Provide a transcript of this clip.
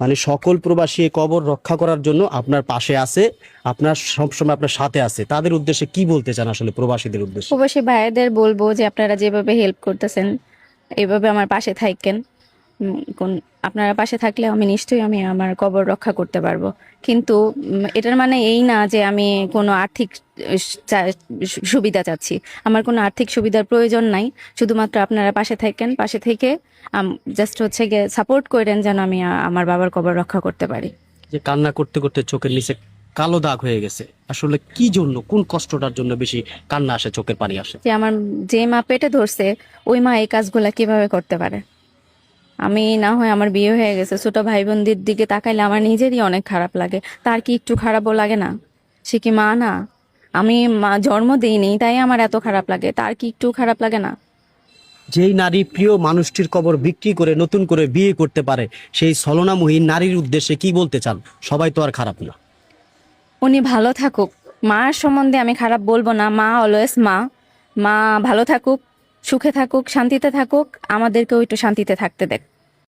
মানে সকল প্রবাসী এই কবর রক্ষা করার জন্য আপনার পাশে আছে, আপনার সবসময় আপনার সাথে আছে। তাদের উদ্দেশ্যে কি বলতে চান আসলে, প্রবাসীদের উদ্দেশ্যে? প্রবাসী ভাইদের বলবো যে আপনারা যেভাবে হেল্প করতেছেন এভাবে আমার পাশে থাকেন। কোন আপনারা পাশে থাকলে আমি নিশ্চয়ই আমি আমার কবর রক্ষা করতে পারবো। কিন্তু এটার মানে এই না যে আমি কোনো আর্থিক সুবিধা চাচ্ছি। আমার কোনো আর্থিক সুবিধার প্রয়োজন নাই। শুধুমাত্র আপনারা পাশে থাকেন, পাশে থেকে জাস্ট হচ্ছে গিয়ে সাপোর্ট করেন যেন আমি আমার বাবার কবর রক্ষা করতে পারি। যে কান্না করতে করতে চোখের নিচে কালো দাগ হয়ে গেছে, আসলে কি জন্য, কোন কষ্টটার জন্য বেশি কান্না আসে, চোখের পানি আসে? যে আমার যে মা পেটে ধরছে ওই মা এই কাজগুলা কিভাবে করতে পারে? আমি না হয় আমার বিয়ে হয়ে গেছে, ছোট ভাই বোনদের দিকে তাকাইলে আমার নিজেরই অনেক খারাপ লাগে। তার কি একটু খারাপও লাগে না? সে কি মা না? আমি মা জন্ম দিইনি তাই আমার এত খারাপ লাগে, তার কি একটু খারাপ লাগে না? যেই নারী প্রিয় মানুষটির কবর বিক্রি করে নতুন করে বিয়ে করতে পারে, সেই ছলনাময়ী নারীর উদ্দেশ্যে কি বলতে চান? সবাই তো আর খারাপ না। উনি ভালো থাকুক। মার সম্বন্ধে আমি খারাপ বলবো না, মা অলওয়েজ মা। মা ভালো থাকুক, সুখে থাকুক, শান্তিতে থাকুক, আমাদেরকেও একটু শান্তিতে থাকতে দেখ।